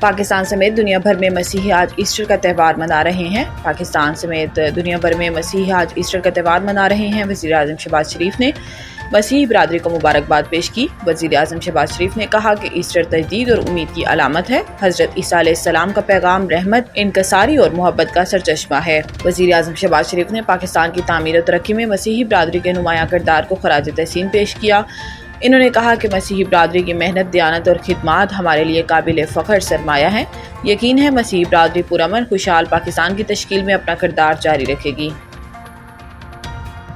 पाकिस्तान समेत दुनिया भर में मसीही आज ईस्टर का त्यौहार मना रहे हैं। पाकिस्तान समेत दुनिया भर में मसीही आज ईस्टर का त्यौहार मना रहे हैं। वज़ीर-ए-आज़म शहबाज शरीफ ने मसीही बिरादरी को मुबारकबाद पेश की। वज़ीर-ए-आज़म शहबाज शरीफ ने कहा कि ईस्टर तजदीद और उम्मीद की अलामत है। हज़रत ईसा अलैहिस्सलाम का पैगाम रहमत, इनकसारी और मोहब्बत का सरचश्मा है। वज़ीर-ए-आज़म शहबाज शरीफ ने पाकिस्तान की तामीर और तरक्की में मसीही बिरादरी के नुमायां किरदार को खराज तहसीन पेश किया। इन्होंने कहा कि मसीही बिरादरी की मेहनत, दयानत और खिदमात हमारे लिए काबिल फ़ख्र सरमाया है। यकीन है मसीही बिरादरी पुरअमन खुशहाल पाकिस्तान की तश्कील में अपना किरदार जारी रखेगी।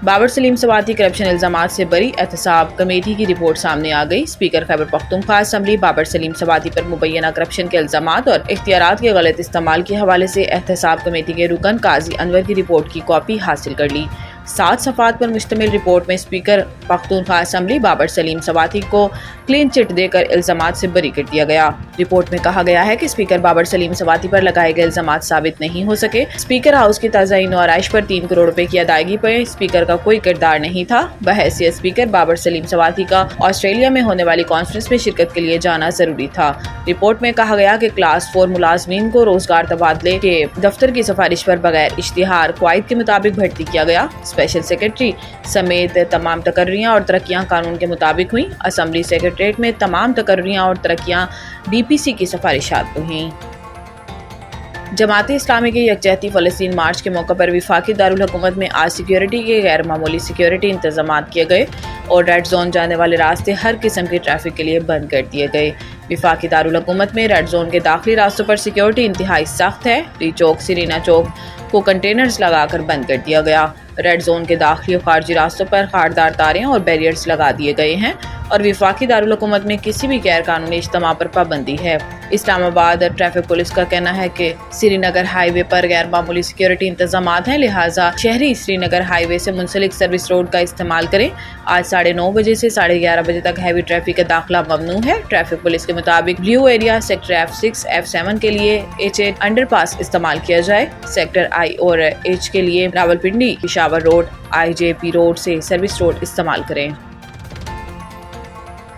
बाबर सलीम सवाती करप्शन इल्ज़ामात से बरी, एहतसाब कमेटी की रिपोर्ट सामने आ गई। स्पीकर खैबर पख्तूनख्वा असम्बली बाबर सलीम सवाती पर मुबैना करप्शन के इल्ज़ामात और इख्तियारात के गलत इस्तेमाल के हवाले से एहतसाब कमेटी के रुकन काजी अनवर की रिपोर्ट की कॉपी हासिल कर ली। 7 सफ़ात पर मुश्तमिल रिपोर्ट में स्पीकर पख्तूनख्वा असम्बली बाबर सलीम सवाती को क्लीन चिट देकर इल्ज़ामात से बरी कर दिया गया। रिपोर्ट में कहा गया है कि स्पीकर बाबर सलीम सवाती पर लगाए गए इल्ज़ामात साबित नहीं हो सके। स्पीकर हाउस की ताज़ाइन आराइश पर 3 करोड़ रुपए की अदायगी पर स्पीकर का कोई किरदार नहीं था। बहैसियत स्पीकर बाबर सलीम सवाती का ऑस्ट्रेलिया में होने वाली कॉन्फ्रेंस में शिरकत के लिए जाना जरूरी था। रिपोर्ट में कहा गया कि क्लास 4 मुलाजमीन को रोजगार तबादले के दफ्तर की सिफारिश पर बगैर इश्तिहार क्वाइद के मुताबिक भर्ती किया गया। स्पेशल सेक्रेटरी समेत तमाम तकर्रियाँ और तरक्कियाँ कानून के मुताबिक हुई। असम्बली सेक्रेटरीट में तमाम तकर्रियाँ और तरक्कियाँ DPC की सिफारिशात हुई। जमात इस्लामी के यकजहती फ़लस्तीन मार्च के मौके पर वफाकी दारुल हुकूमत में आज सिक्योरिटी के गैर मामूली सिक्योरिटी इंतजाम किए गए और रेड जोन जाने वाले रास्ते हर किस्म की ट्रैफिक के लिए बंद कर दिए गए। वफाकी दारुल हुकूमत में रेड जोन के दाखिली रास्तों पर सिक्योरिटी इंतहाई सख्त है। री चौक, सिरीना चौक को कंटेनर्स लगाकर बंद कर दिया गया। रेड जोन के दाखिली और खारजी रास्तों पर खारदार तारें और बैरियर्स लगा दिए गए हैं और वफाकी दारुल हुकूमत में किसी भी गैर कानूनी इज्तिमा पर पाबंदी है। इस्लामाबाद ट्रैफिक पुलिस का कहना है कि श्रीनगर हाईवे पर गैर मामूली सिक्योरिटी इंतजामात हैं, लिहाजा शहरी श्रीनगर हाईवे से मुंसलिक सर्विस रोड का इस्तेमाल करें। आज 9:30 बजे से 11:30 बजे तक हैवी ट्रैफिक का दाखिला ममनू है। ट्रैफिक पुलिस के मुताबिक blue area sector F6, F7 के लिए H8 अंडरपास इस्तेमाल किया जाए। सेक्टर I और H के लिए Rawalpindi, Peshawar road, IJP road से सर्विस रोड इस्तेमाल करें।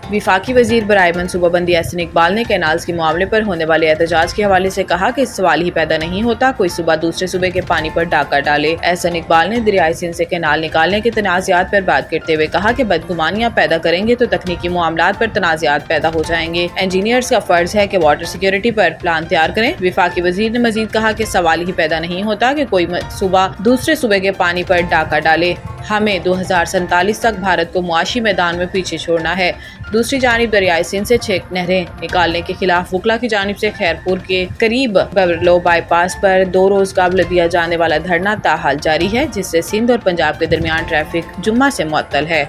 वफाकी वजीर बराए मनसूबाबंदी एहसन इकबाल ने कैनाल्स के मामले पर होने वाले एहतजाज के हवाले से कहा कि सवाल ही पैदा नहीं होता कोई सूबा दूसरे सूबे के पानी पर डाका डाले। एहसन इकबाल ने दरियाई सिंध से कैनाल निकालने के तनाज़ात पर बात करते हुए कहा कि बदगुमानियां पैदा करेंगे तो तकनीकी मामलात पर तनाज़ात पैदा हो जाएंगे। इंजीनियर्स का फर्ज है कि वाटर सिक्योरिटी पर प्लान तैयार करें। वफाकी वजीर ने मजीद कहा कि सवाल ही पैदा नहीं होता कि कोई सूबा दूसरे सूबे के पानी पर डाका डाले। हमें 2047 तक भारत को मुआशी मैदान में पीछे छोड़ना है। दूसरी जानिब दरियाई सिंध से 6 नहरें निकालने के खिलाफ वकला की जानिब से खैरपुर के करीब बबरलो बाईपास पर 2 रोज कबल दिया जाने वाला धरना ताहाल जारी है, जिससे सिंध और पंजाब के दरमियान ट्रैफिक जुम्मा से मुअत्तल है।